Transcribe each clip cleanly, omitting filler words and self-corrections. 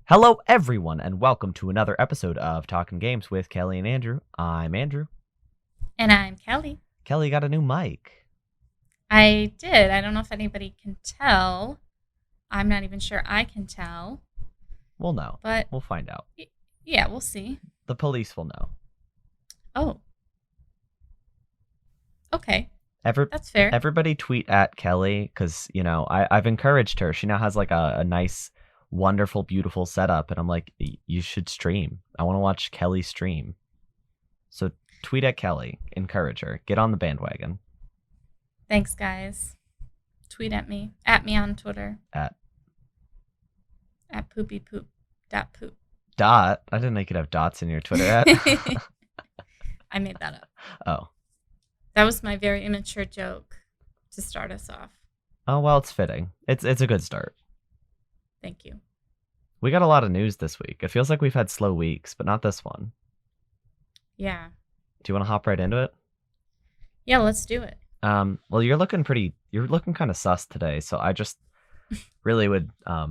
Hello, everyone, and welcome to another episode of Talking Games with Kellie and Andrew. I'm Andrew. And I'm Kelly. Kelly got a new mic. I did. I don't know if anybody can tell. I'm not even sure I can tell. We'll know. But we'll find out. Yeah, we'll see. The police will know. Oh. Okay. That's fair. Everybody tweet at Kelly because, I've encouraged her. She now has like a nice, wonderful, beautiful setup. And I'm like, you should stream. I want to watch Kelly stream. So tweet at Kelly. Encourage her. Get on the bandwagon. Thanks, guys. Tweet at me. At me on Twitter. At poopypoop.poop. Dot? I didn't know you could have dots in your Twitter at. I made that up. Oh. That was my very immature joke to start us off. Oh, well, it's fitting. It's a good start. Thank you. We got a lot of news this week. It feels like we've had slow weeks, but not this one. Yeah. Do you want to hop right into it? Yeah, let's do it. Well, you're looking kind of sus today, so I just really would, I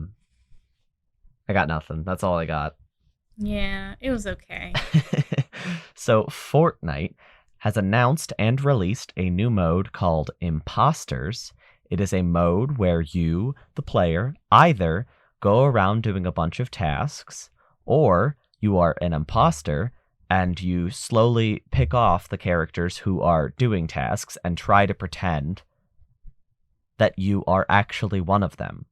got nothing. That's all I got. Yeah, it was okay. So Fortnite has announced and released a new mode called Imposters. It is a mode where you, the player, either go around doing a bunch of tasks, or you are an imposter and you slowly pick off the characters who are doing tasks and try to pretend that you are actually one of them.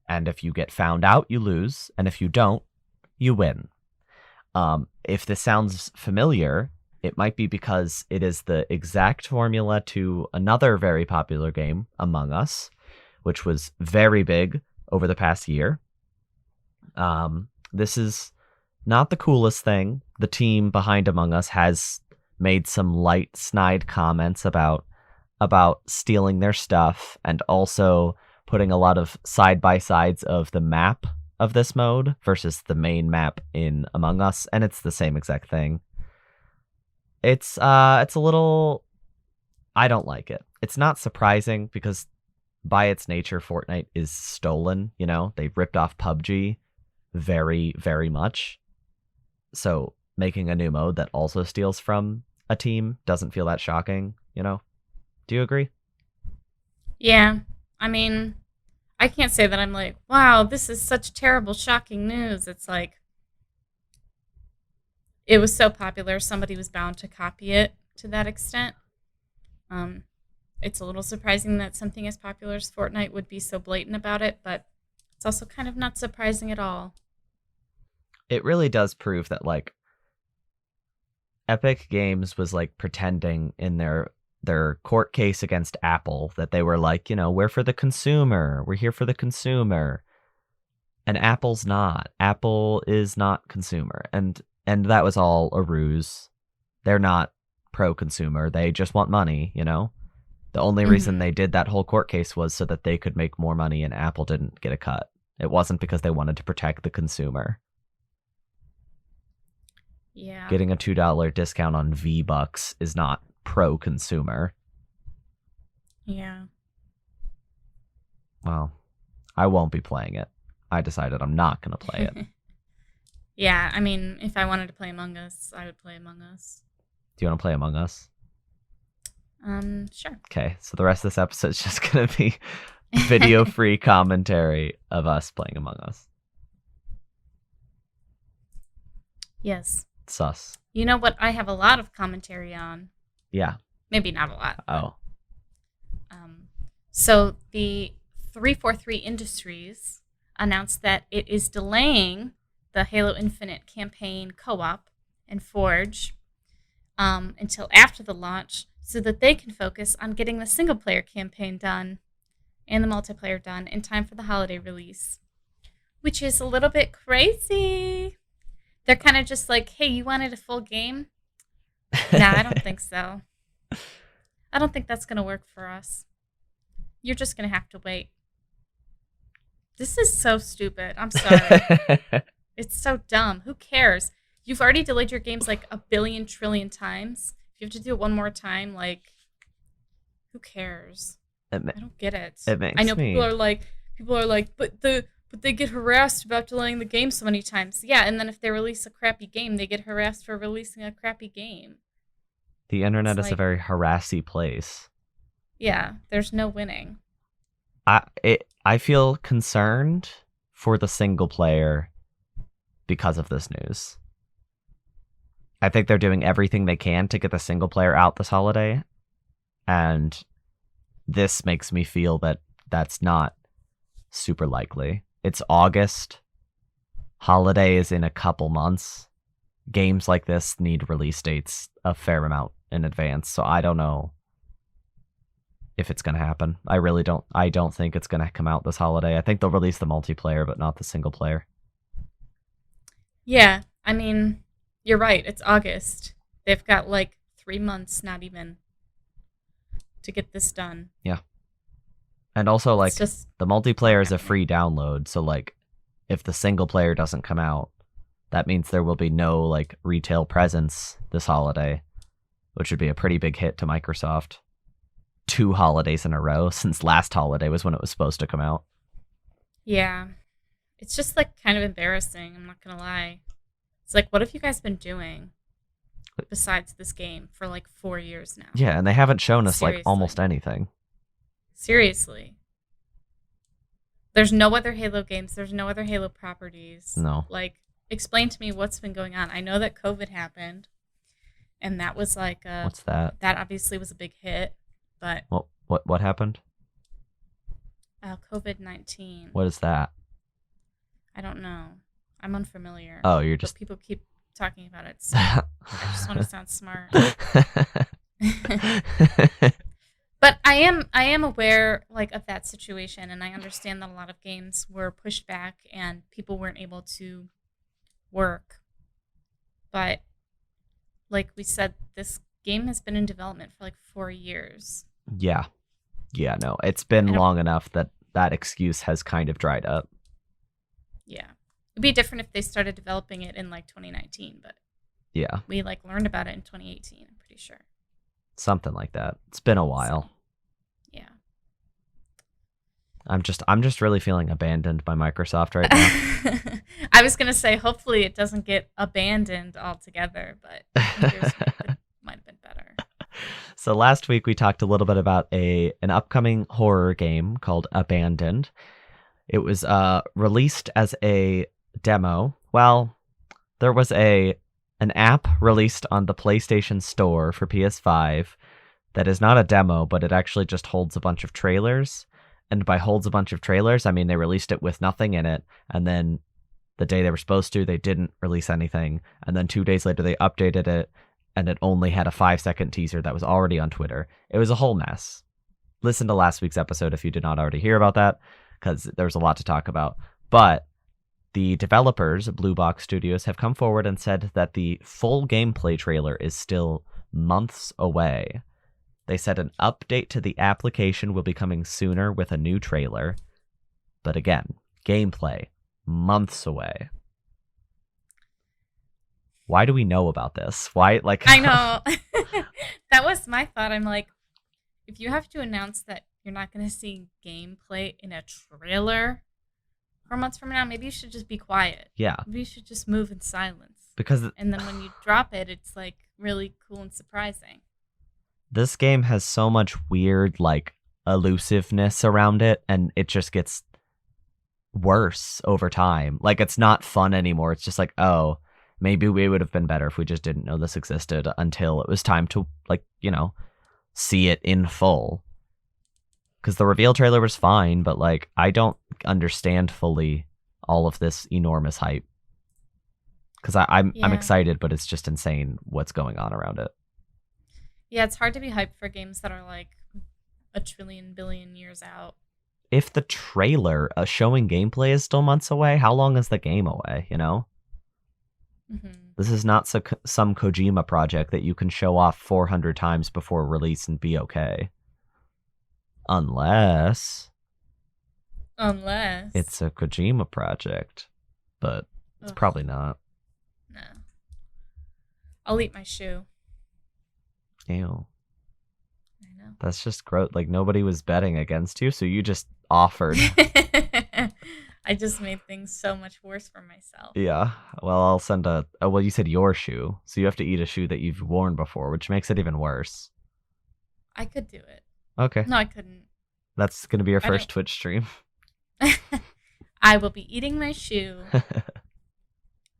And if you get found out, you lose, and if you don't, you win. If this sounds familiar, it might be because it is the exact formula to another very popular game, Among Us, which was very big over the past year. This is not the coolest thing. The team behind Among Us has made some light snide comments about stealing their stuff and also putting a lot of side-by-sides of the map of this mode versus the main map in Among Us, and it's the same exact thing. It's a little... I don't like it. It's not surprising because by its nature, Fortnite is stolen, They ripped off PUBG very, very much. So making a new mode that also steals from a team doesn't feel that shocking, Do you agree? Yeah. I mean, I can't say that I'm like, wow, this is such terrible, shocking news. It's like, it was so popular, somebody was bound to copy it to that extent. It's a little surprising that something as popular as Fortnite would be so blatant about it, but it's also kind of not surprising at all. It really does prove that, like, Epic Games was, like, pretending in their court case against Apple that they were like, we're for the consumer. We're here for the consumer. And Apple's not. Apple is not consumer. And that was all a ruse. They're not pro-consumer. They just want money, The only reason they did that whole court case was so that they could make more money and Apple didn't get a cut. It wasn't because they wanted to protect the consumer. Yeah. Getting a $2 discount on V-Bucks is not pro-consumer. Yeah. Well, I won't be playing it. I decided I'm not going to play it. Yeah, I mean, if I wanted to play Among Us, I would play Among Us. Do you want to play Among Us? Sure. Okay, so the rest of this episode is just going to be video-free commentary of us playing Among Us. Yes. Sus. You know what I have a lot of commentary on? Yeah. Maybe not a lot. Oh. So the 343 Industries announced that it is delaying the Halo Infinite campaign co-op and Forge until after the launch so that they can focus on getting the single-player campaign done and the multiplayer done in time for the holiday release, which is a little bit crazy. They're kind of just like, hey, you wanted a full game? Nah, I don't think so. I don't think that's going to work for us. You're just going to have to wait. This is so stupid. I'm sorry. It's so dumb. Who cares? You've already delayed your games like a billion trillion times. If you have to do it one more time, like, who cares? I don't get it. It makes I know me... people are like, but But they get harassed about delaying the game so many times. Yeah, and then if they release a crappy game, they get harassed for releasing a crappy game. The internet It's is a like, very harassy place. yeah, there's no winning. I feel concerned for the single player because of this news. I think they're doing everything they can to get the single player out this holiday, and this makes me feel that that's not super likely. It's August. Holiday is in a couple months. Games like this need release dates a fair amount in advance, so I don't know if it's going to happen. I don't think it's going to come out this holiday. I think they'll release the multiplayer, but not the single player. Yeah, I mean, you're right. It's August. They've got like 3 months, not even, to get this done. Yeah. And also, like, just the multiplayer is a free download, so, like, if the single player doesn't come out, that means there will be no, like, retail presence this holiday, which would be a pretty big hit to Microsoft. 2 holidays in a row, since last holiday was when it was supposed to come out. Yeah. It's just, like, kind of embarrassing, I'm not gonna lie. It's like, what have you guys been doing besides this game for, like, 4 years now? Yeah, and they haven't shown us, Seriously. like, almost anything. Seriously. There's no other Halo games. There's no other Halo properties. No. Like, explain to me what's been going on. I know that COVID happened, and that was like What's that? That obviously was a big hit, but What happened? COVID-19. What is that? I don't know. I'm unfamiliar. Oh, you're But just people keep talking about it. So I just want to sound smart. But I am aware, like, of that situation, and I understand that a lot of games were pushed back and people weren't able to work. But like we said, this game has been in development for like 4 years. Yeah, no, it's been long enough that that excuse has kind of dried up. Yeah, it'd be different if they started developing it in like 2019, but yeah, we like learned about it in 2018. I'm pretty sure. Something like that. It's been a while. So, yeah. I'm just really feeling abandoned by Microsoft right now. I was gonna say, hopefully it doesn't get abandoned altogether, but it might have been better. So last week we talked a little bit about an upcoming horror game called Abandoned. It was released as a demo. Well, there was an app released on the PlayStation Store for PS5 that is not a demo, but it actually just holds a bunch of trailers. And by holds a bunch of trailers, I mean they released it with nothing in it, and then the day they were supposed to, they didn't release anything, and then 2 days later they updated it, and it only had a 5-second teaser that was already on Twitter. It was a whole mess. Listen to last week's episode if you did not already hear about that, because there's a lot to talk about. But the developers, Blue Box Studios, have come forward and said that the full gameplay trailer is still months away. They said an update to the application will be coming sooner with a new trailer. But again, gameplay, months away. Why do we know about this? Why, like... I know. That was my thought. I'm like, if you have to announce that you're not going to see gameplay in a trailer 4 months from now, maybe you should just be quiet. Yeah. Maybe you should just move in silence. And then when you drop it, it's like really cool and surprising. This game has so much weird, like, elusiveness around it, and it just gets worse over time. Like, it's not fun anymore. It's just like, oh, maybe we would have been better if we just didn't know this existed until it was time to, like, you know, see it in full. Because the reveal trailer was fine, but, like, I don't understand fully all of this enormous hype. Because I'm excited, but it's just insane what's going on around it. Yeah, it's hard to be hyped for games that are like a trillion billion years out. If the trailer showing gameplay is still months away, how long is the game away, you know? Mm-hmm. This is not some Kojima project that you can show off 400 times before release and be okay. Unless it's a Kojima project. But it's probably not. No. I'll eat my shoe. Ew. I know. That's just gross. Like, nobody was betting against you, so you just offered. I just made things so much worse for myself. Yeah. Well, I'll send a. Oh, well, you said your shoe, so you have to eat a shoe that you've worn before, which makes it even worse. I could do it. Okay. No, I couldn't. That's gonna be your I first don't- Twitch stream. I will be eating my shoe.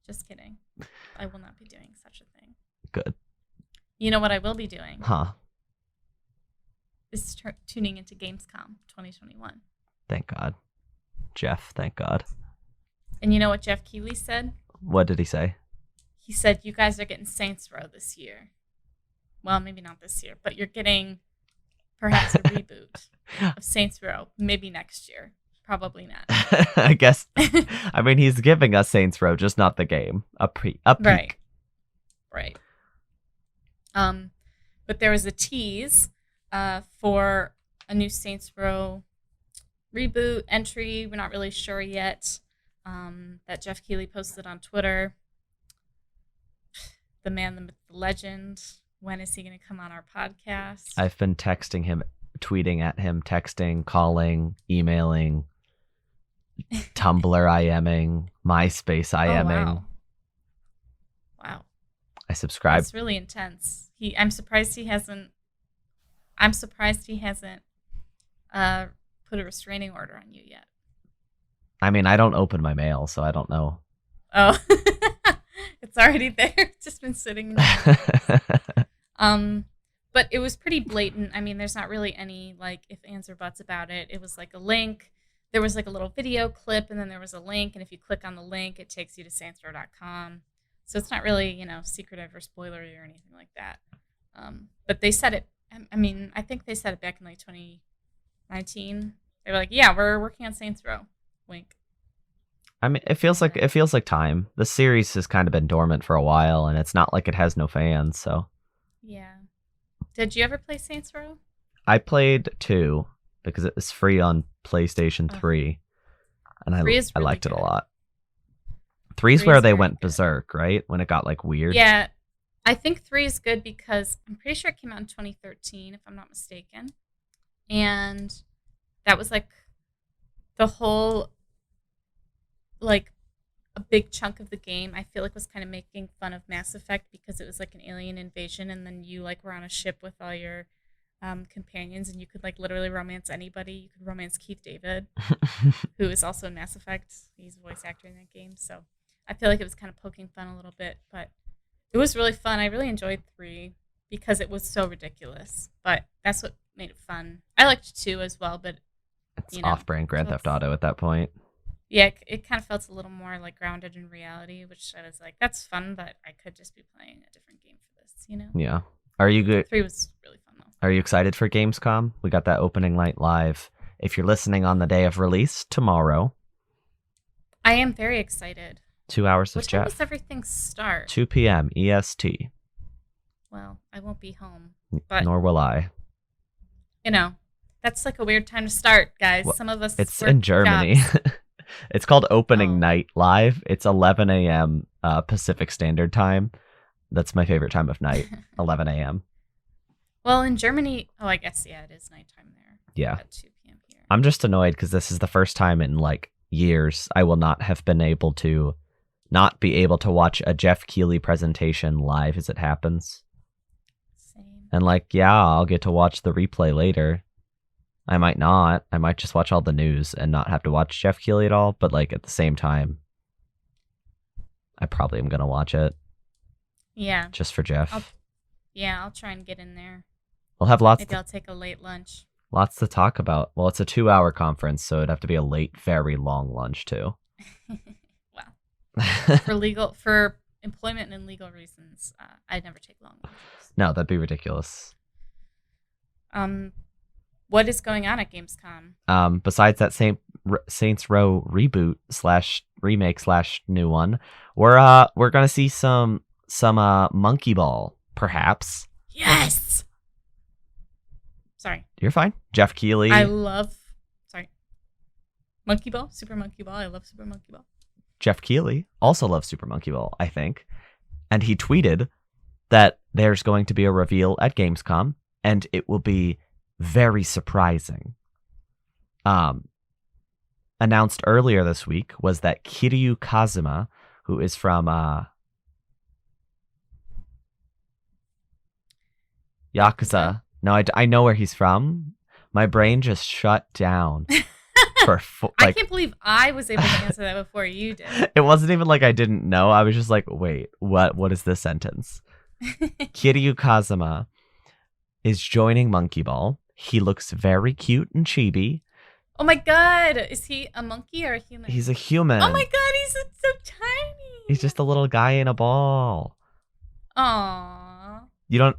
Just kidding. I will not be doing such a thing. Good. You know what I will be doing? Huh. Is tuning into Gamescom 2021. Thank God. Jeff, thank God. And you know what Jeff Keighley said? What did he say? He said, you guys are getting Saints Row this year. Well, maybe not this year, but you're getting perhaps a reboot of Saints Row. Maybe next year. Probably not. I guess. I mean, he's giving us Saints Row, just not the game. A peek. Right. But there was a tease for a new Saints Row reboot entry. We're not really sure yet. That Jeff Keighley posted on Twitter. The man, the myth, the legend. When is he going to come on our podcast? I've been texting him, tweeting at him, texting, calling, emailing, Tumblr IMing, MySpace IMing. Wow. I subscribe. It's really intense. I'm surprised he hasn't put a restraining order on you yet. I mean, I don't open my mail, so I don't know. Oh, it's already there. It's just been sitting in there. But it was pretty blatant. I mean, there's not really any like if, ands, or buts about it. It was like a link. There was like a little video clip, and then there was a link. And if you click on the link, it takes you to saintsrow.com. So it's not really, secretive or spoilery or anything like that. But they said it. I mean, I think they said it back in like 2019. They were like, "Yeah, we're working on Saints Row." Wink. I mean, it feels like time. The series has kind of been dormant for a while, and it's not like it has no fans. So yeah. Did you ever play Saints Row? I played 2 because it was free on PlayStation 3, and I liked it a lot. 3's where they went berserk, right? When it got like weird. Yeah, I think 3 is good because I'm pretty sure it came out in 2013, if I'm not mistaken, and that was like the whole like a big chunk of the game. I feel like was kind of making fun of Mass Effect because it was like an alien invasion, and then you like were on a ship with all your companions, and you could like literally romance anybody. You could romance Keith David, who is also in Mass Effect. He's a voice actor in that game, so I feel like it was kind of poking fun a little bit, but it was really fun. I really enjoyed 3 because it was so ridiculous, but that's what made it fun. I liked 2 as well, but it's off-brand Grand Theft Auto at that point. Yeah, it kind of felt a little more like grounded in reality, which I was like, that's fun, but I could just be playing a different game for this, Yeah. Are you good? 3 was really fun, though. Are you excited for Gamescom? We got that opening night live. If you're listening on the day of release, tomorrow. I am very excited. 2 hours of What time Jeff. does everything start? 2 p.m. EST. Well, I won't be home, but Nor will I. that's like a weird time to start, guys. Well, Some of us it's work in Germany. It's called Opening Night Live. It's 11 a.m. Pacific Standard Time. That's my favorite time of night, 11 a.m. Well, in Germany, I guess, yeah, it is nighttime there. Yeah. At 2 p.m. here. I'm just annoyed because this is the first time in like years I will not have been able to watch a Jeff Keighley presentation live as it happens. Same. And like, yeah, I'll get to watch the replay later. I might not. I might just watch all the news and not have to watch Jeff Keighley at all. But like at the same time, I probably am going to watch it. Yeah. Just for Jeff. I'll try and get in there. We'll have Maybe I'll take a late lunch. Lots to talk about. Well, it's a 2-hour conference, so it'd have to be a late, very long lunch too. Well, for employment and legal reasons, I'd never take long lunches. No, that'd be ridiculous. What is going on at Gamescom? Besides that Saints Row reboot / remake / new one, we're gonna see some Monkey Ball, perhaps. Yes. Sorry. You're fine. Jeff Keighley. Monkey Ball, Super Monkey Ball. I love Super Monkey Ball. Jeff Keighley also loves Super Monkey Ball, I think, and he tweeted that there's going to be a reveal at Gamescom, and it will be very surprising. announced earlier this week was that Kiryu Kazuma, who is from Yakuza. No, I know where he's from. My brain just shut down for I can't believe I was able to answer that before you did. It wasn't even like I didn't know. I was just like, wait, what is this sentence? Kiryu Kazuma is joining Monkey Ball. He looks very cute and chibi. Oh my god, is he a monkey or a human? He's a human. Oh my god, he's so tiny. He's just a little guy in a ball. Aww.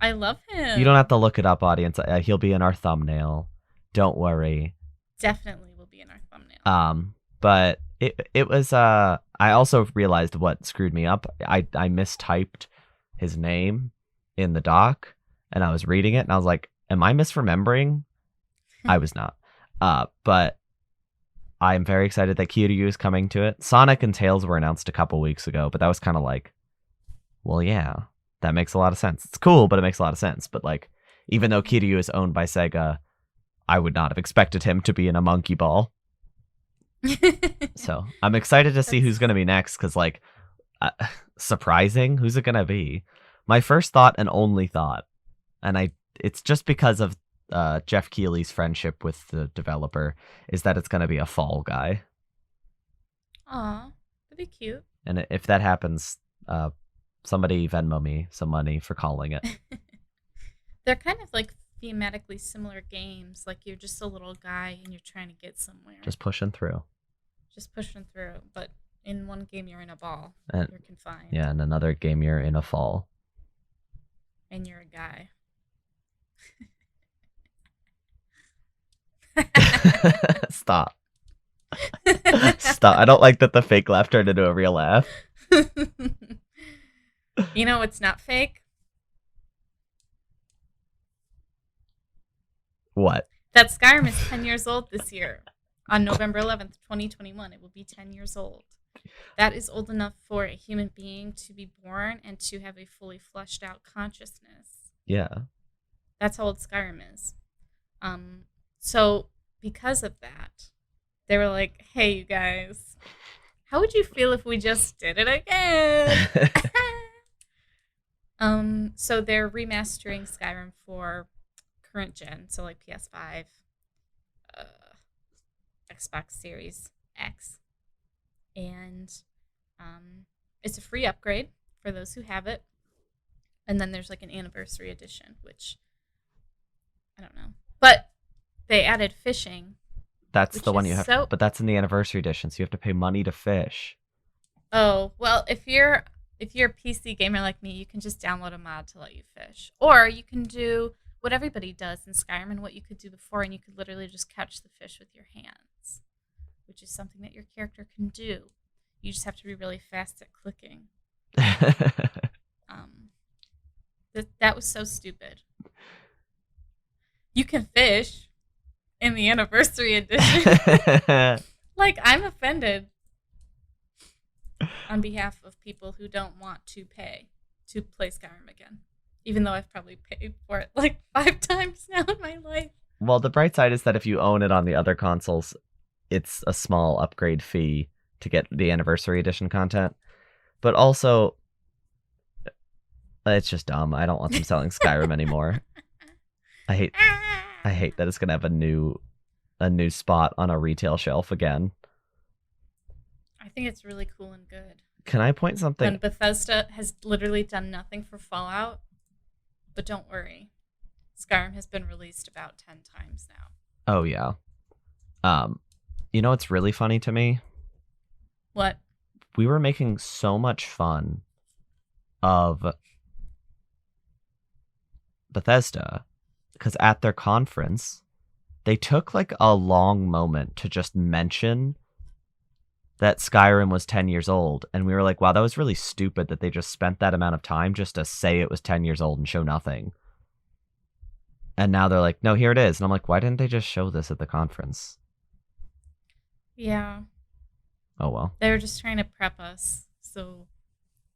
I love him. You don't have to look it up, audience. He'll be in our thumbnail. Don't worry. Definitely will be in our thumbnail. But it was I also realized what screwed me up. I mistyped his name in the doc, and I was reading it, and I was like, am I misremembering? I was not. But I'm very excited that Kiryu is coming to it. Sonic and Tails were announced a couple weeks ago, but that was kind of like, well, yeah, that makes a lot of sense. It's cool, but it makes a lot of sense. But like, even though Kiryu is owned by Sega, I would not have expected him to be in a Monkey Ball. So I'm excited to see who's going to be next, because like, surprising, who's it going to be? My first thought and only thought, and it's just because of Jeff Keighley's friendship with the developer, is that it's going to be a fall guy. Aw, that'd be cute. And if that happens, somebody Venmo me some money for calling it. They're kind of like thematically similar games. Like you're just a little guy and you're trying to get somewhere. Just pushing through. But in one game you're in a ball. You're confined. Yeah, in another game you're in a fall. And you're a guy. Stop. Stop. I don't like that the fake laugh turned into a real laugh. You know what's not fake? What? That Skyrim is 10 years old this year. On November 11th, 2021, it will be 10 years old. That is old enough for a human being to be born and to have a fully fleshed out consciousness. Yeah. That's how old Skyrim is. So because of that, they were like, hey, you guys, how would you feel if we just did it again? So they're remastering Skyrim for current gen, so like PS5, Xbox Series X, and it's a free upgrade for those who have it. And then there's like an anniversary edition, which I don't know, but they added fishing. That's the one you have, but that's in the anniversary edition, so you have to pay money to fish. Oh well, if you're a PC gamer like me, you can just download a mod to let you fish, or you can do what everybody does in Skyrim and what you could do before, and you could literally just catch the fish with your hands, which is something that your character can do. You just have to be really fast at clicking. That was so stupid. You can fish in the anniversary edition. Like, I'm offended on behalf of people who don't want to pay to play Skyrim again. Even though I've probably paid for it like 5 times now in my life. Well, the bright side is that if you own it on the other consoles, it's a small upgrade fee to get the anniversary edition content. But also, it's just dumb. I don't want them selling Skyrim anymore. I hate that it's gonna have a new spot on a retail shelf again. I think it's really cool and good. Can I point something? And Bethesda has literally done nothing for Fallout. But don't worry, Skyrim has been released about 10 times now. Oh, yeah. You know what's really funny to me? What? We were making so much fun of Bethesda because at their conference, they took like a long moment to just mention that Skyrim was 10 years old. And we were like, wow, that was really stupid that they just spent that amount of time just to say it was 10 years old and show nothing. And now they're like, no, here it is. And I'm like, why didn't they just show this at the conference? Yeah. Oh, well. They were just trying to prep us so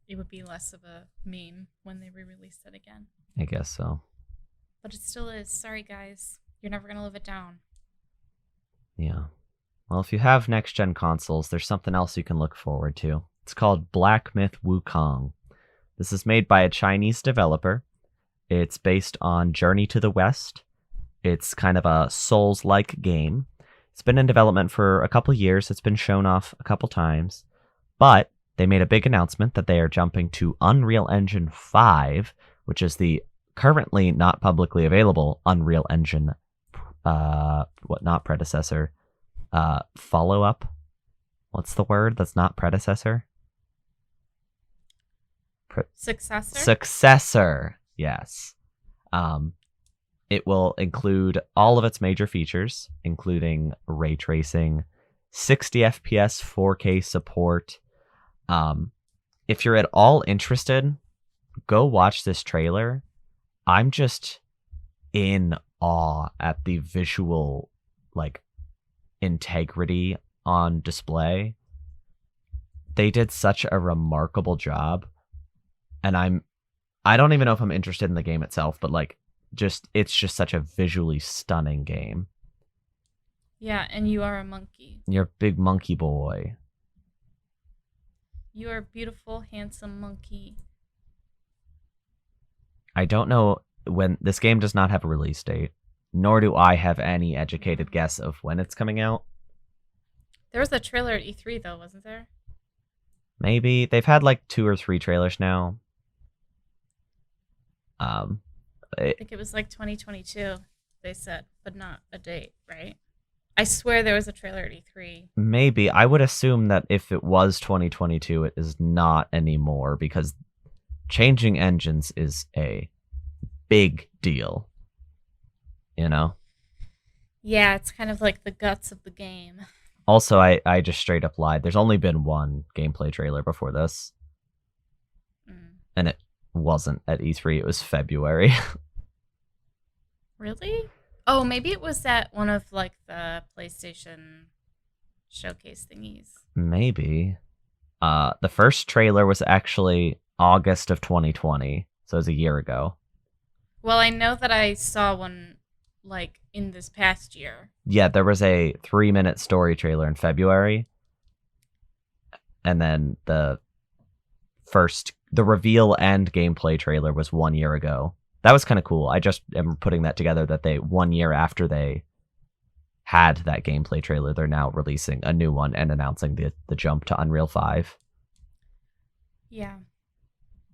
it would be less of a meme when they re-released it again. I guess so. But it still is. Sorry, guys. You're never going to live it down. Yeah. Well, if you have next gen consoles, there's something else you can look forward to. It's called Black Myth Wukong. This is made by a Chinese developer. It's based on Journey to the West. It's kind of a Souls-like game. It's been in development for a couple years. It's been shown off a couple times. But they made a big announcement that they are jumping to Unreal Engine 5, which is the currently not publicly available Unreal Engine, not predecessor, follow-up. What's the word that's not predecessor? Successor? Successor, yes. It will include all of its major features, including ray tracing, 60 FPS 4K support. If you're at all interested, go watch this trailer. I'm just in awe at the visual, integrity on display. They did such a remarkable job, and I don't even know if I'm interested in the game itself, but it's just such a visually stunning game. Yeah, and you are a monkey. You're a big monkey boy. You are a beautiful, handsome monkey. I don't know when this game does not have a release date, nor do I have any educated guess of when it's coming out. There was a trailer at E3 though, wasn't there? Maybe they've had 2 or 3 trailers now. I think it was 2022. They said, but not a date, right? I swear there was a trailer at E3. Maybe. I would assume that if it was 2022, it is not anymore, because changing engines is a big deal. You know? Yeah, it's kind of like the guts of the game. Also, I just straight up lied. There's only been one gameplay trailer before this. And it wasn't at E3. It was February. Really? Oh, maybe it was at one of the PlayStation showcase thingies. Maybe. The first trailer was actually August of 2020, so it was a year ago. Well, I know that I saw one in this past year. Yeah, there was a 3-minute story trailer in February, and then the reveal and gameplay trailer was 1 year ago. That was kind of cool. I just am putting that together that 1 year after they had that gameplay trailer, they're now releasing a new one and announcing the jump to Unreal 5. Yeah.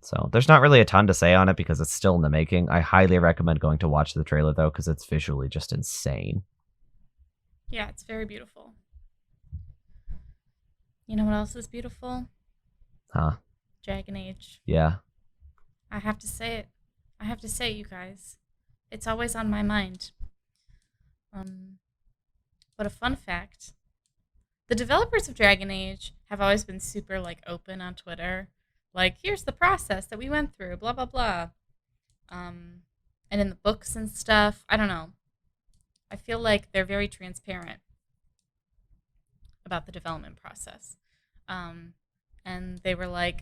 So there's not really a ton to say on it because it's still in the making. I highly recommend going to watch the trailer, though, because it's visually just insane. Yeah, it's very beautiful. You know what else is beautiful? Huh? Dragon Age. Yeah. I have to say it. I have to say it, you guys. It's always on my mind. But a fun fact. The developers of Dragon Age have always been super open on Twitter. Here's the process that we went through, blah, blah, blah. And in the books and stuff, I don't know. I feel like they're very transparent about the development process. And they were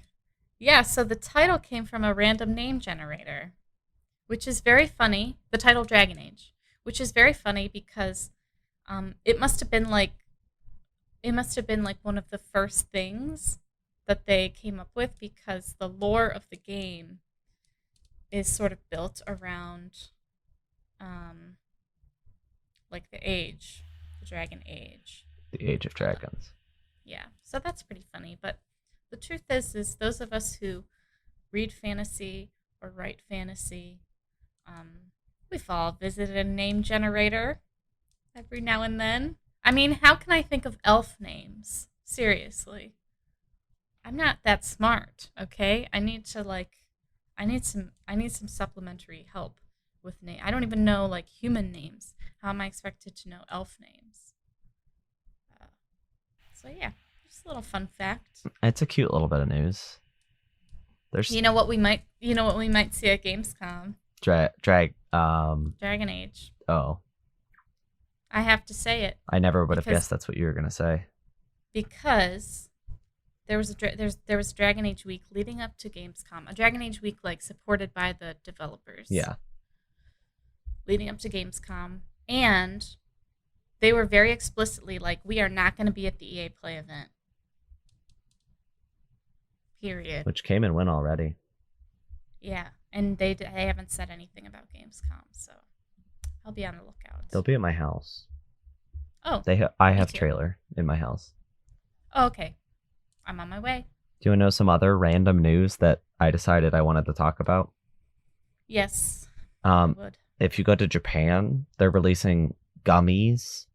yeah, so the title came from a random name generator, which is very funny. The title Dragon Age, which is very funny because it must have been one of the first things that they came up with, because the lore of the game is sort of built around the Dragon Age. The Age of Dragons. Yeah, so that's pretty funny. But the truth is those of us who read fantasy or write fantasy, we've all visited a name generator every now and then. I mean, how can I think of elf names? Seriously. I'm not that smart, okay? I need some supplementary help with name. I don't even know human names. How am I expected to know elf names? So yeah, just a little fun fact. It's a cute little bit of news. There's You know what we might see at Gamescom? Dragon Age. Oh. I have to say it. I never would have guessed that's what you were gonna say. Because there was a Dragon Age week leading up to Gamescom. A Dragon Age week supported by the developers. Yeah. Leading up to Gamescom, and they were very explicitly like, we are not going to be at the EA Play event. Period. Which came and went already. Yeah, and they haven't said anything about Gamescom, so I'll be on the lookout. They'll be at my house. Oh, I have trailer in my house. Oh, okay. I'm on my way. Do you want to know some other random news that I decided I wanted to talk about? Yes, I would. If you go to Japan, they're releasing gummies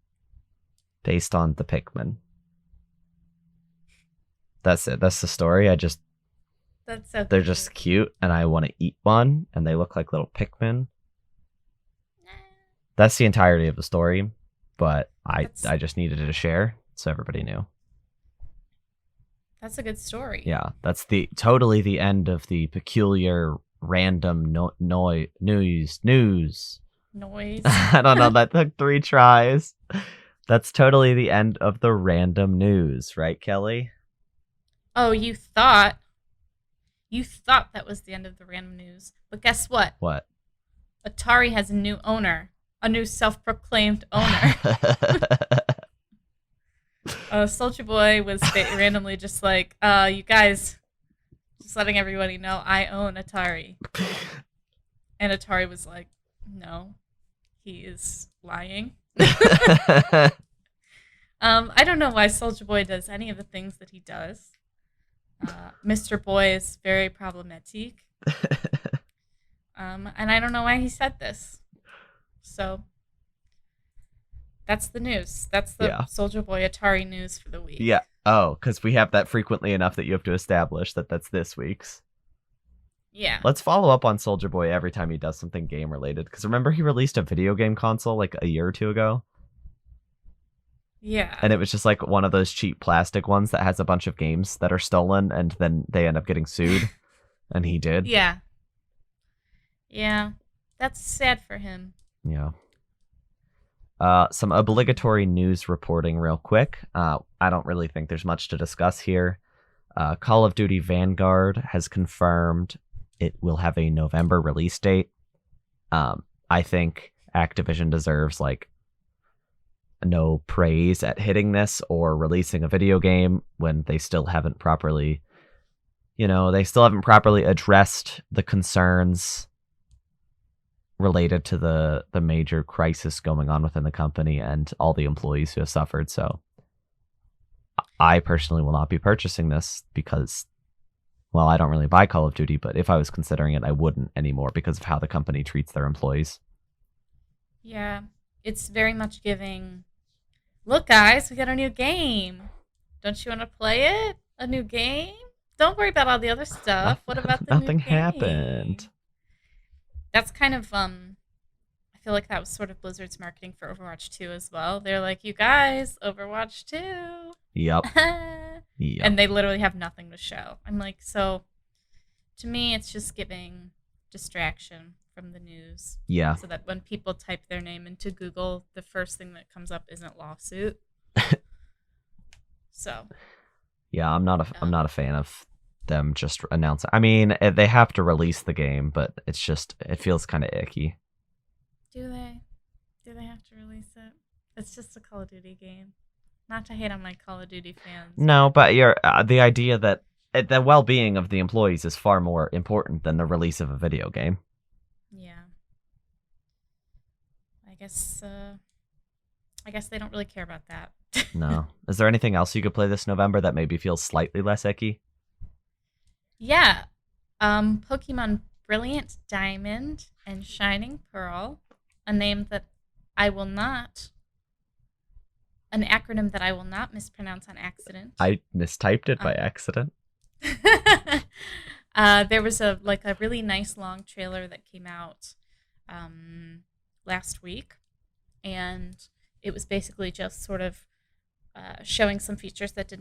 based on the Pikmin. That's it. That's the story. That's so they're cute. just cute, and I want to eat one, and they look like little Pikmin. That's the entirety of the story, but I just needed to share so everybody knew. That's a good story. Yeah, that's totally the end of the peculiar random news. I don't know. That took 3 tries. That's totally the end of the random news, right, Kelly? Oh, you thought that was the end of the random news, but guess what? What? Atari has a new owner, a new self-proclaimed owner. Soulja Boy was randomly just like, you guys, just letting everybody know I own Atari. And Atari was like, no, he is lying. I don't know why Soulja Boy does any of the things that he does. Mr. Boy is very problematic. And I don't know why he said this. So that's the news. That's the Soulja Boy Atari news for the week. Yeah. Oh, because we have that frequently enough that you have to establish that that's this week's. Yeah. Let's follow up on Soulja Boy every time he does something game related. Because remember he released a video game console like a year or 2 ago? Yeah. And it was just like one of those cheap plastic ones that has a bunch of games that are stolen and then they end up getting sued. And he did. Yeah. Yeah. That's sad for him. Yeah. Some obligatory news reporting real quick. I don't really think there's much to discuss here. Call of Duty Vanguard has confirmed it will have a November release date. I think Activision deserves like no praise at hitting this or releasing a video game when they still haven't properly, addressed the concerns related to the major crisis going on within the company and all the employees who have suffered. So I personally will not be purchasing this because, well, I don't really buy Call of Duty, but if I was considering it, I wouldn't anymore because of how the company treats their employees. Yeah, it's very much giving, look, guys, we got a new game. Don't you want to play it? A new game? Don't worry about all the other stuff. What about the nothing new game? happened. That's kind of, I feel like that was sort of Blizzard's marketing for Overwatch 2 as well. They're like, you guys, Overwatch 2. Yep. Yep. And they literally have nothing to show. I'm like, so to me, it's just giving distraction from the news. Yeah. So that when people type their name into Google, the first thing that comes up isn't lawsuit. So. Yeah, I'm not a fan of them just announcing. I mean, they have to release the game, but it feels kind of icky. Do they? Do they have to release it? It's just a Call of Duty game. Not to hate on my Call of Duty fans. No, but the idea that the well-being of the employees is far more important than the release of a video game. Yeah. I guess they don't really care about that. No. Is there anything else you could play this November that maybe feels slightly less icky? Yeah. Pokémon Brilliant Diamond and Shining Pearl, an acronym that I will not mispronounce on accident. I mistyped it by accident. There was a really nice long trailer that came out last week, and it was basically just sort of showing some features that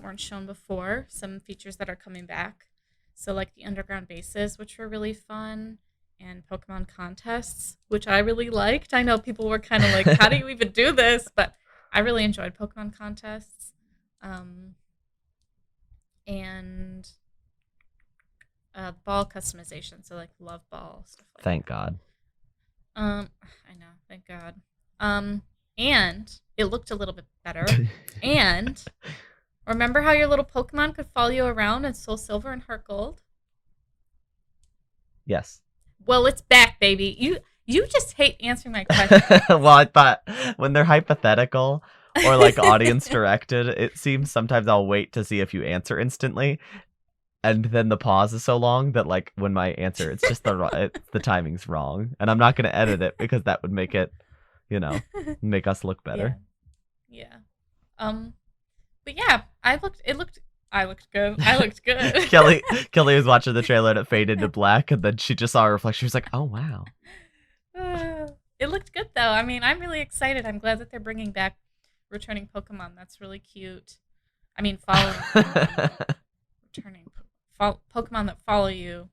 weren't shown before, some features that are coming back. So like the underground bases, which were really fun, and Pokemon contests, which I really liked. I know people were kind of like, how do you even do this? But I really enjoyed Pokemon contests. And ball customization, so like love ball stuff like Thank God. I know, thank God. and it looked a little bit better. And remember how your little Pokemon could follow you around in Soul Silver and Heart Gold? Yes. Well, it's back, baby. You just hate answering my question. Well, I thought when they're hypothetical or like audience directed, it seems sometimes I'll wait to see if you answer instantly. And then the pause is so long that like when my answer, it's just the timing's wrong. And I'm not going to edit it because that would make it, make us look better. Yeah. But yeah, I looked good. I looked good. Kelly was watching the trailer and it faded to black, and then she just saw a reflection. She was like, "Oh wow." It looked good though. I mean, I'm really excited. I'm glad that they're bringing back returning Pokemon. That's really cute. I mean, following returning Pokemon that follow you.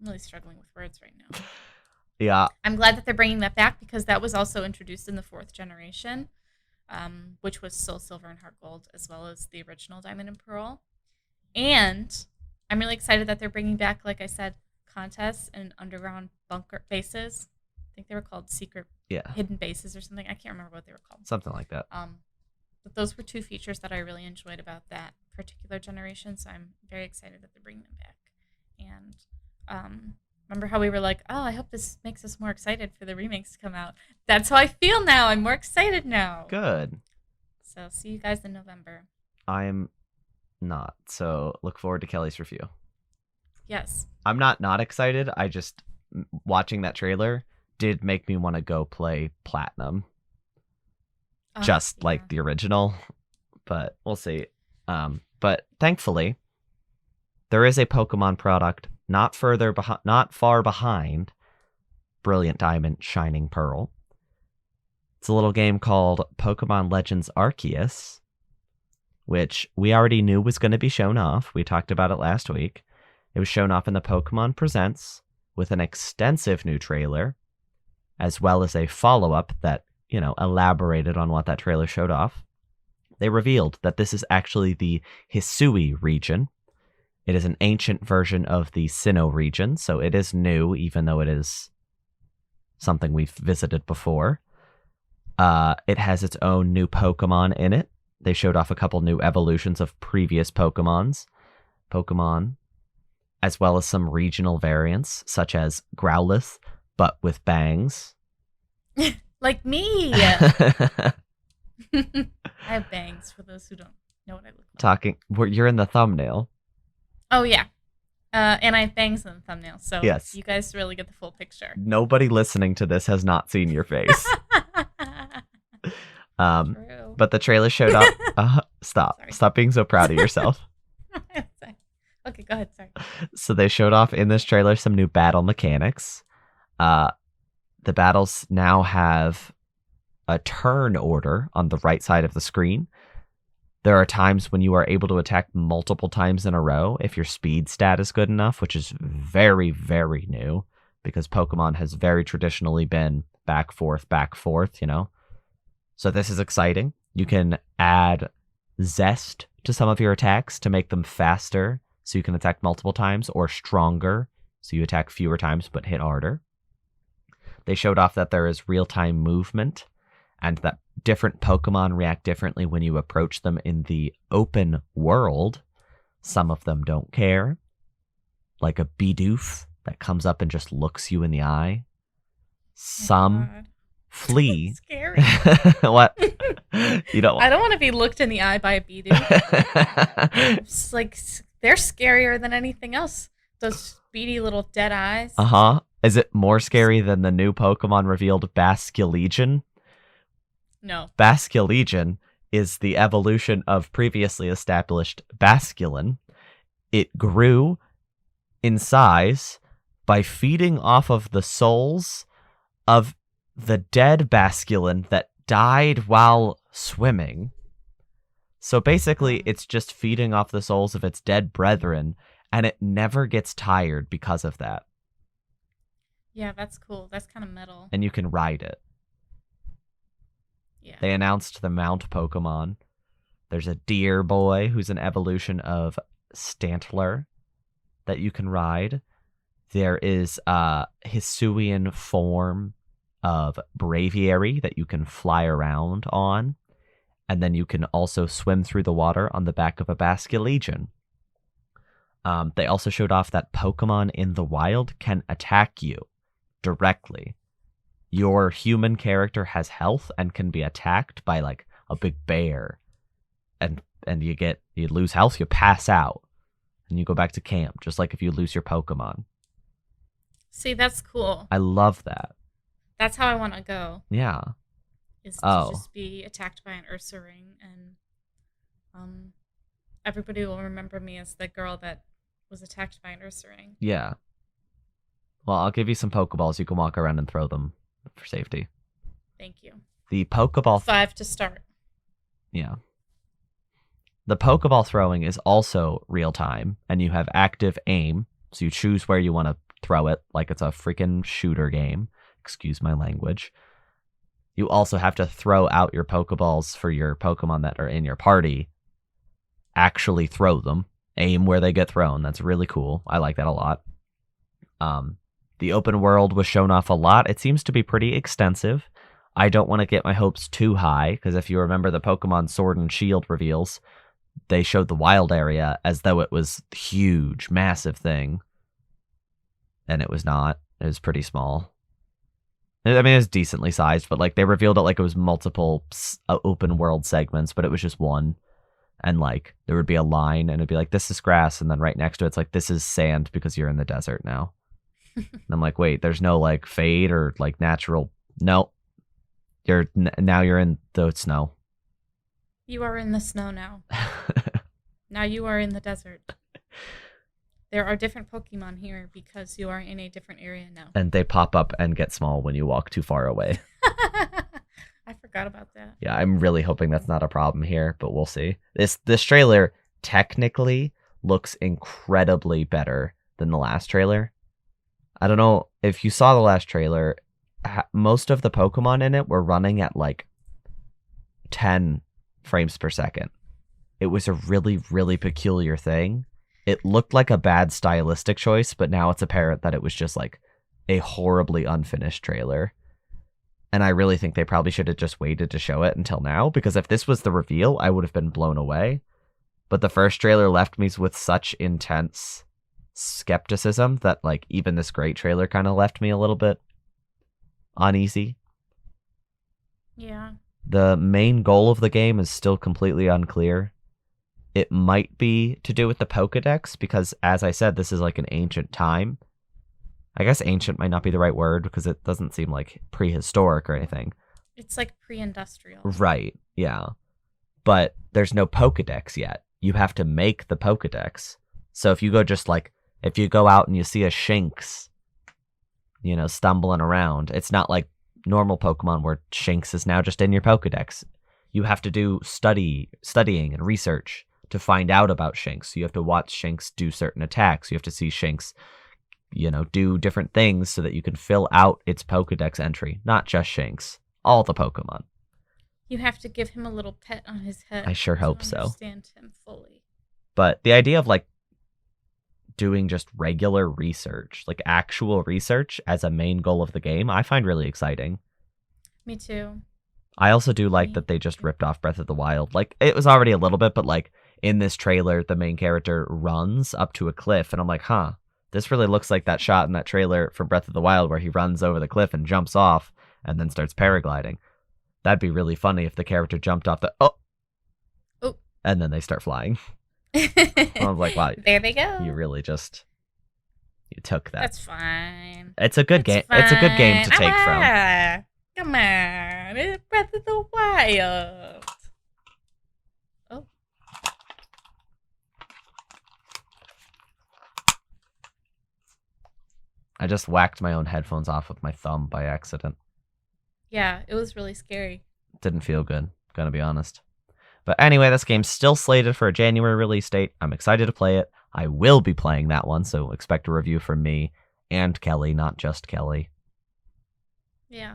I'm really struggling with words right now. Yeah. I'm glad that they're bringing that back because that was also introduced in the 4th generation, which was Soul Silver and Heart Gold, as well as the original Diamond and Pearl. And I'm really excited that they're bringing back, like I said, contests and underground bunker bases. I think they were called secret hidden bases or something. I can't remember what they were called. Something like that. But those were 2 features that I really enjoyed about that particular generation, so I'm very excited that they're bringing them back. And remember how we were like, oh, I hope this makes us more excited for the remakes to come out. That's how I feel now. I'm more excited now. Good. So see you guys in November. I'm not, so look forward to Kelly's review. Yes. I'm not excited. I just, watching that trailer did make me want to go play Platinum. Like the original, but we'll see. But thankfully, there is a Pokemon product not far behind Brilliant Diamond, Shining Pearl. It's a little game called Pokémon Legends Arceus, which we already knew was going to be shown off. We talked about it last week. It was shown off in the Pokemon Presents with an extensive new trailer, as well as a follow-up that, elaborated on what that trailer showed off. They revealed that this is actually the Hisui region. It is an ancient version of the Sinnoh region, so it is new, even though it is something we've visited before. It has its own new Pokemon in it. They showed off a couple new evolutions of previous Pokemon, as well as some regional variants, such as Growlithe, but with bangs. Like me! I have bangs, for those who don't know what I look like. You're in the thumbnail. Oh, yeah. And I have bangs in the thumbnail, so yes. You guys really get the full picture. Nobody listening to this has not seen your face. True. But the trailer showed up. Stop. Sorry. Stop being so proud of yourself. Okay, go ahead. Sorry. So they showed off in this trailer some new battle mechanics. The battles now have a turn order on the right side of the screen. There are times when you are able to attack multiple times in a row if your speed stat is good enough, which is very, very new because Pokemon has very traditionally been back, forth, So this is exciting. You can add zest to some of your attacks to make them faster so you can attack multiple times, or stronger so you attack fewer times but hit harder. They showed off that there is real-time movement and that different Pokemon react differently when you approach them in the open world. Some of them don't care, like a Bidoof that comes up and just looks you in the eye. Some flee. Scary. What? You don't. I don't want to be looked in the eye by a Bidoof. It's like they're scarier than anything else. Those beady little dead eyes. Uh-huh. Is it more scary than the new Pokemon revealed Basculegion? No. Basculegion is the evolution of previously established Basculin. It grew in size by feeding off of the souls of the dead Basculin that died while swimming. So basically, it's just feeding off the souls of its dead brethren, and it never gets tired because of that. Yeah, that's cool. That's kind of metal. And you can ride it. Yeah. They announced the mount Pokemon. There's a deer boy who's an evolution of Stantler that you can ride. There is a Hisuian form of Braviary that you can fly around on. And then you can also swim through the water on the back of a Basculegion. They also showed off that Pokemon in the wild can attack you directly. Your human character has health and can be attacked by like a big bear. And you lose health, you pass out. And you go back to camp, just like if you lose your Pokemon. See, that's cool. I love that. That's how I want to go. Yeah. Is to just be attacked by an Ursaring, and everybody will remember me as the girl that was attacked by an Ursaring. Yeah. Well, I'll give you some Pokeballs. You can walk around and throw them for safety. Thank you. The Pokeball... 5 to start. Yeah. The Pokeball throwing is also real-time, and you have active aim, so you choose where you want to throw it, like it's a freaking shooter game. Excuse my language. You also have to throw out your Pokeballs for your Pokemon that are in your party. Actually throw them. Aim where they get thrown. That's really cool. I like that a lot. The open world was shown off a lot. It seems to be pretty extensive. I don't want to get my hopes too high, because if you remember the Pokemon Sword and Shield reveals, they showed the wild area as though it was huge, massive thing. And it was not. It was pretty small. I mean, it was decently sized, but like they revealed it like it was multiple open world segments, but it was just one. And like there would be a line and it'd be like, this is grass. And then right next to it's like, this is sand because you're in the desert now. And I'm like, wait, there's no like fade or like natural. No, now you're in the snow. You are in the snow now. Now you are in the desert. There are different Pokemon here because you are in a different area now. And they pop up and get small when you walk too far away. I forgot about that. Yeah, I'm really hoping that's not a problem here, but we'll see. This trailer technically looks incredibly better than the last trailer. I don't know if you saw the last trailer, most of the Pokemon in it were running at like 10 frames per second. It was a really, really peculiar thing. It looked like a bad stylistic choice, but now it's apparent that it was just like a horribly unfinished trailer. And I really think they probably should have just waited to show it until now, because if this was the reveal, I would have been blown away. But the first trailer left me with such intense skepticism that like even this great trailer kind of left me a little bit uneasy. Yeah. The main goal of the game is still completely unclear. It might be to do with the Pokedex, because as I said, this is like an ancient time. I guess ancient might not be the right word because it doesn't seem like prehistoric or anything. It's like pre-industrial. Right, yeah. But there's no Pokedex yet. You have to make the Pokedex. So if you go out and you see a Shinx, stumbling around, it's not like normal Pokemon where Shinx is now just in your Pokedex. You have to do studying and research to find out about Shinx. You have to watch Shinx do certain attacks. You have to see Shinx, do different things so that you can fill out its Pokedex entry. Not just Shinx, all the Pokemon. You have to give him a little pet on his head. I sure hope so. Understand him fully. But the idea of like doing just regular research, like actual research as a main goal of the game, I find really exciting. Me too. I also do like that they just ripped off Breath of the Wild. Like, it was already a little bit, but like in this trailer, the main character runs up to a cliff, and I'm like, this really looks like that shot in that trailer for Breath of the Wild where he runs over the cliff and jumps off and then starts paragliding. That'd be really funny if the character jumped off and then they start flying. I was like, wow. There they go. You really you took that. That's fine. It's a good game. It's a good game to take from. Come on. It's Breath of the Wild. Oh. I just whacked my own headphones off with my thumb by accident. Yeah, it was really scary. Didn't feel good, gonna be honest. But anyway, this game's still slated for a January release date. I'm excited to play it. I will be playing that one, so expect a review from me and Kelly, not just Kelly. Yeah.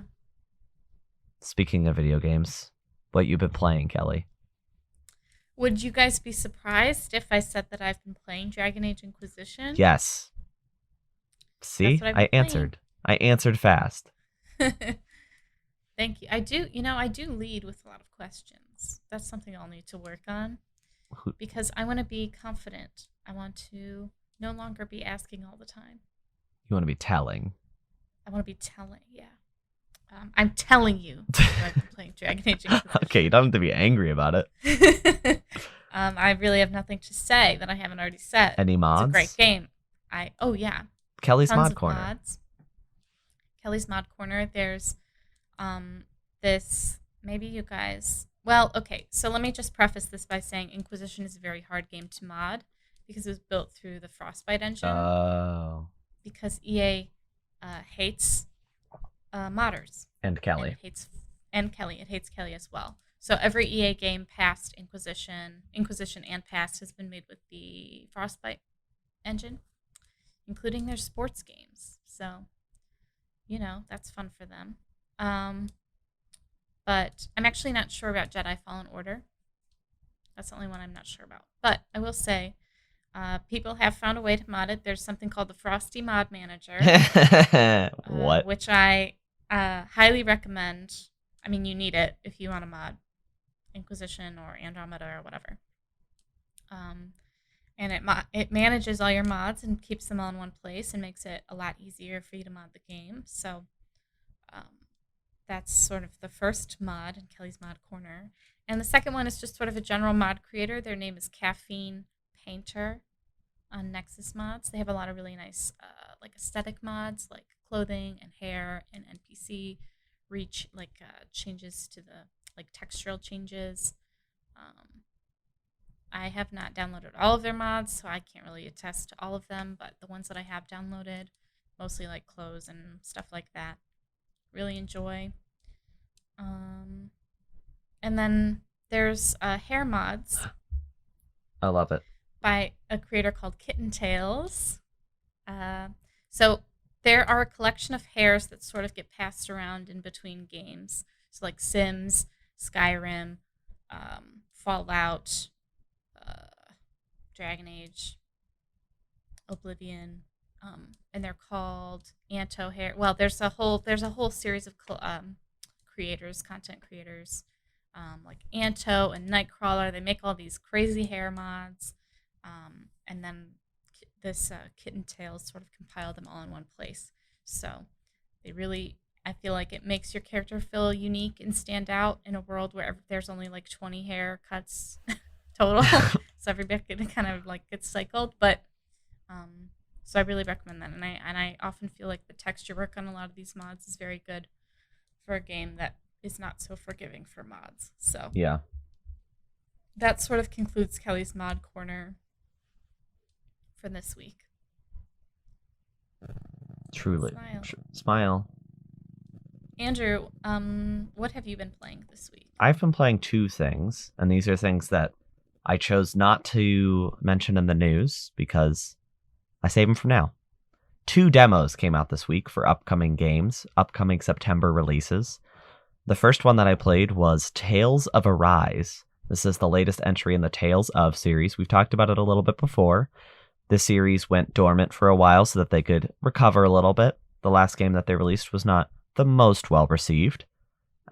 Speaking of video games, what you've been playing, Kelly? Would you guys be surprised if I said that I've been playing Dragon Age Inquisition? Yes. See? I answered. I answered fast. Thank you. I do lead with a lot of questions. That's something I'll need to work on because I want to be confident. I want to no longer be asking all the time. You want to be telling. I want to be telling, yeah. I'm telling you that I've been playing Dragon Age Inquisition. Okay, you don't have to be angry about it. I really have nothing to say that I haven't already said. Any mods? It's a great game. Yeah. Kelly's Tons Mod of Corner. mods. Kelly's Mod Corner. There's this, maybe you guys, well, okay, so let me just preface this by saying Inquisition is a very hard game to mod because it was built through the Frostbite engine. Oh. Because EA hates modders. And Kelly. It hates Kelly as well. So every EA game past Inquisition and past has been made with the Frostbite engine, including their sports games. So, that's fun for them. But I'm actually not sure about Jedi Fallen Order. That's the only one I'm not sure about. But I will say, people have found a way to mod it. There's something called the Frosty Mod Manager. What? Which I highly recommend. I mean, you need it if you want to mod Inquisition or Andromeda or whatever. And it manages all your mods and keeps them all in one place and makes it a lot easier for you to mod the game. So that's sort of the first mod in Kelly's Mod Corner. And the second one is just sort of a general mod creator. Their name is Caffeine Painter on Nexus Mods. They have a lot of really nice like aesthetic mods like clothing and hair and NPC reach, like changes to the like textural changes. I have not downloaded all of their mods, so I can't really attest to all of them, but the ones that I have downloaded, mostly like clothes and stuff like that, really enjoy. And then there's hair mods. I love it. By a creator called Kitten Tales. So there are a collection of hairs that sort of get passed around in between games. So like Sims, Skyrim, Fallout, Dragon Age, Oblivion, and they're called Anto hair. Well, there's a whole series of content creators, like Anto and Nightcrawler. They make all these crazy hair mods. And then this Kitten Tales sort of compiled them all in one place. So I feel like it makes your character feel unique and stand out in a world where there's only like 20 haircuts total. So everybody kind of like gets cycled. But so I really recommend that. And I often feel like the texture work on a lot of these mods is very good for a game that is not so forgiving for mods. So yeah. That sort of concludes Kelly's Mod Corner for this week. Truly. Smile. Andrew, what have you been playing this week? I've been playing two things, and these are things that I chose not to mention in the news because I save them for now. 2 demos came out this week for upcoming games, upcoming September releases. The first one that I played was Tales of Arise. This is the latest entry in the Tales of series. We've talked about it a little bit before. This series went dormant for a while so that they could recover a little bit. The last game that they released was not the most well received,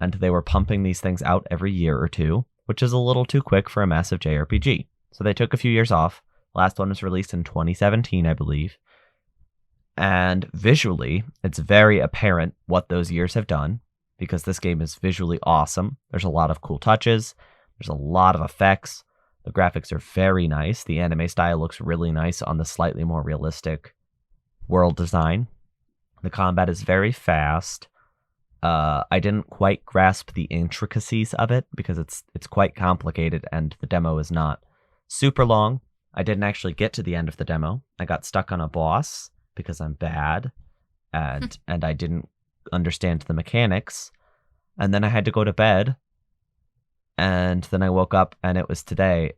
and they were pumping these things out every year or two, which is a little too quick for a massive JRPG. So they took a few years off. Last one was released in 2017, I believe. And visually, it's very apparent what those years have done, because this game is visually awesome. There's a lot of cool touches. There's a lot of effects. The graphics are very nice. The anime style looks really nice on the slightly more realistic world design. The combat is very fast. I didn't quite grasp the intricacies of it because it's quite complicated and the demo is not super long. I didn't actually get to the end of the demo. I got stuck on a boss because I'm bad and I didn't understand the mechanics. And then I had to go to bed. And then I woke up and it was today,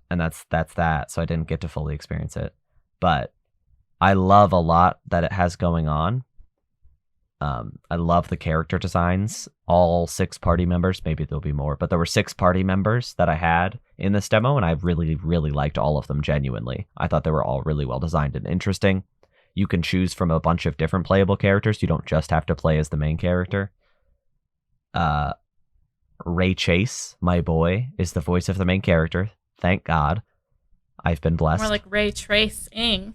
and that's that. So I didn't get to fully experience it. But I love a lot that it has going on. I love the character designs. All 6 party members, maybe there'll be more, but there were 6 party members that I had in this demo, and I really, really liked all of them genuinely. I thought they were all really well designed and interesting. You can choose from a bunch of different playable characters. You don't just have to play as the main character. Uh, Ray Chase, my boy, is the voice of the main character. Thank God. I've been blessed. More like ray tracing.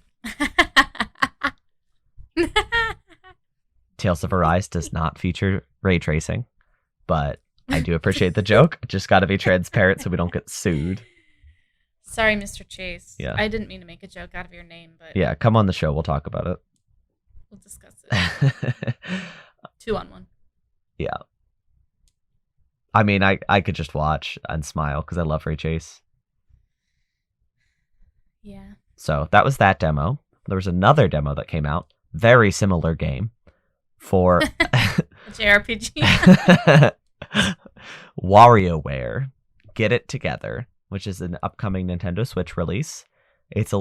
Tales of Arise does not feature ray tracing, but I do appreciate the joke. Just got to be transparent so we don't get sued. Sorry, Mr. Chase. Yeah. I didn't mean to make a joke out of your name, but Yeah, come on the show. We'll talk about it. we'll discuss it. 2-on-1. Yeah. I mean, I could just watch and smile because I love Ray Chase. Yeah. So that was that demo. There was another demo that came out. Very similar game for A JRPG. WarioWare Get It Together, which is an upcoming Nintendo Switch release. It's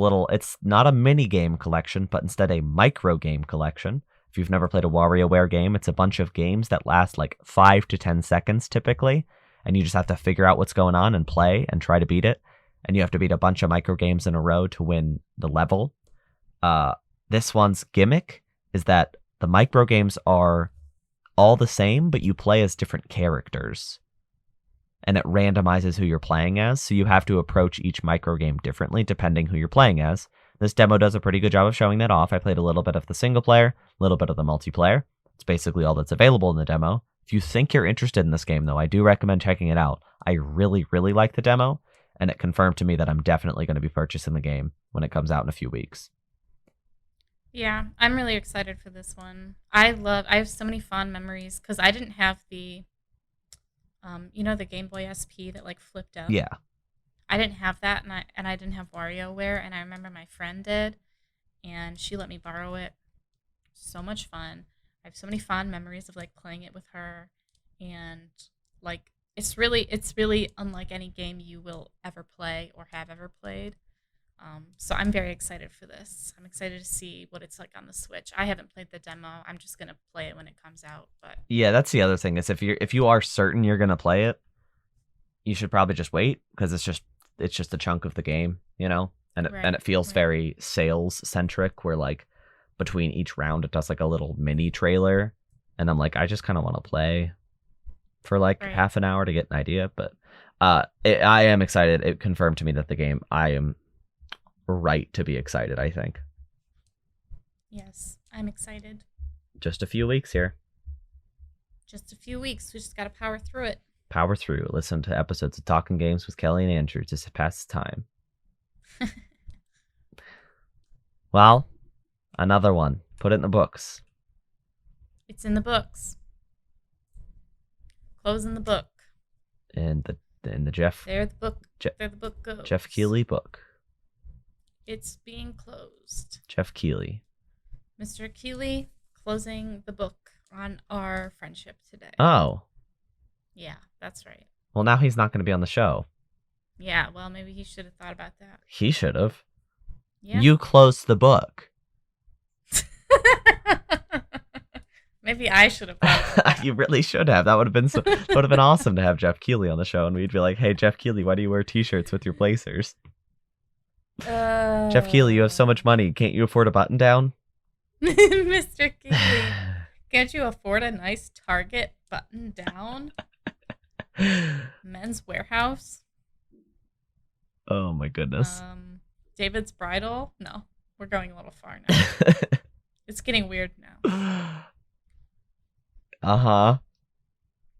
not a mini game collection, but instead a micro game collection. If you've never played a WarioWare game, it's a bunch of games that last like 5 to 10 seconds typically, and you just have to figure out what's going on and play and try to beat it. And you have to beat a bunch of micro games in a row to win the level. This one's gimmick is that the micro games are all the same, but you play as different characters. And it randomizes who you're playing as, so you have to approach each micro game differently depending who you're playing as. This demo does a pretty good job of showing that off. I played a little bit of the single player, a little bit of the multiplayer. It's basically all that's available in the demo. If you think you're interested in this game, though, I do recommend checking it out. I really, really like the demo, and it confirmed to me that I'm definitely going to be purchasing the game when it comes out in a few weeks. Yeah, I'm really excited for this one. I have so many fond memories because I didn't have the, the Game Boy SP that like flipped up. Yeah. I didn't have that, and I didn't have WarioWare, and I remember my friend did, and she let me borrow it. So much fun. I have so many fond memories of like playing it with her, and like it's really unlike any game you will ever play or have ever played. So I'm very excited for this. I'm excited to see what it's like on the Switch. I haven't played the demo. I'm just gonna play it when it comes out. But yeah, that's the other thing is if you are certain you're gonna play it, you should probably just wait because it's just a chunk of the game, and it feels very sales centric. Where like between each round it does like a little mini trailer, and I'm like I just kind of want to play for like half an hour to get an idea. But I am excited. It confirmed to me that the game I am right to be excited, I think. Yes, I'm excited. Just a few weeks here. Just a few weeks. We just got to power through it. Power through. Listen to episodes of Talking Games with Kellie and Andrew to pass time. Well, another one. Put it in the books. It's in the books. Closing the book. In the Jeff. There the book. There the book goes. Jeff Keighley book. It's being closed. Jeff Keighley. Mr. Keighley closing the book on our friendship today. Oh. Yeah, that's right. Well, now he's not going to be on the show. Yeah, well, maybe he should have thought about that. He should have. Yeah. You closed the book. Maybe I should have thought about that. You really should have. That would have been awesome to have Jeff Keighley on the show, and we'd be like, "Hey, Jeff Keighley, why do you wear T-shirts with your Blazers?" Jeff Keighley, you have so much money. Can't you afford a button down? Mr. Keighley, can't you afford a nice Target button down? Men's Warehouse? Oh my goodness. David's Bridal? No, we're going a little far now. It's getting weird now. Uh-huh.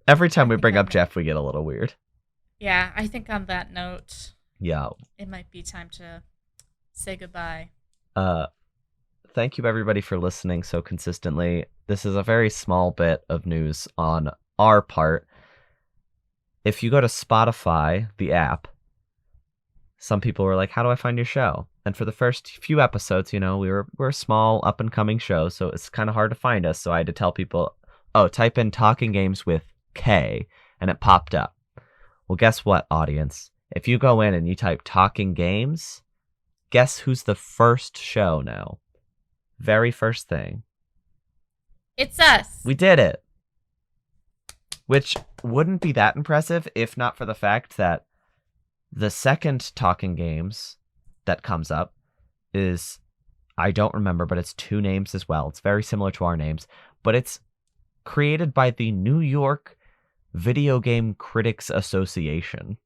Every time we bring up Jeff, we get a little weird. Yeah, I think on that note... Yeah. It might be time to say goodbye. Thank you everybody for listening so consistently. This is a very small bit of news on our part. If you go to Spotify, the app, some people were like, "How do I find your show?" And for the first few episodes, we're a small up and coming show, so it's kind of hard to find us. So I had to tell people, type in Talking Games with K, and it popped up. Well, guess what, audience? If you go in and you type Talking Games, guess who's the first show now? Very first thing. It's us. We did it. Which wouldn't be that impressive if not for the fact that the second Talking Games that comes up is, I don't remember, but it's 2 names as well. It's very similar to our names, but it's created by the New York Video Game Critics Association.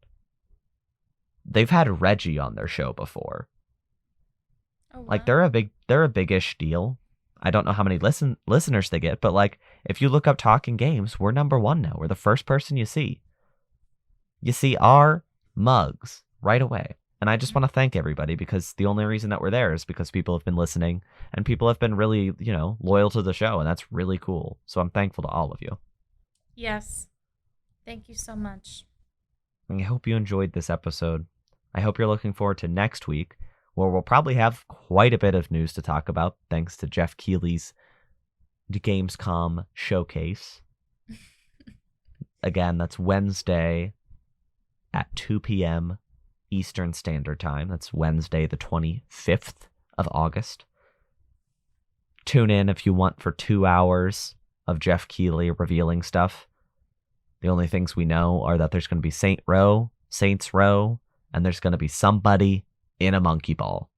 They've had Reggie on their show before. Oh, wow. Like they're a big-ish deal. I don't know how many listeners they get, but like if you look up Talking Games, we're number 1 now. We're the first person you see. You see our mugs right away. And I just want to thank everybody, because the only reason that we're there is because people have been listening and people have been really, loyal to the show, and that's really cool. So I'm thankful to all of you. Yes. Thank you so much. I hope you enjoyed this episode. I hope you're looking forward to next week, where we'll probably have quite a bit of news to talk about, thanks to Jeff Keighley's Gamescom showcase. Again, that's Wednesday at 2 p.m. Eastern Standard Time. That's Wednesday, the 25th of August. Tune in if you want for 2 hours of Jeff Keighley revealing stuff. The only things we know are that there's going to be Saints Row, and there's going to be somebody in a monkey ball.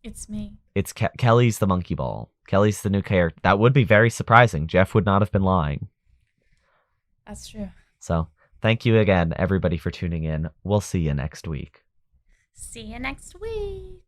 It's me. It's Kelly's the monkey ball. Kelly's the new character. That would be very surprising. Jeff would not have been lying. That's true. So, thank you again, everybody, for tuning in. We'll see you next week. See you next week.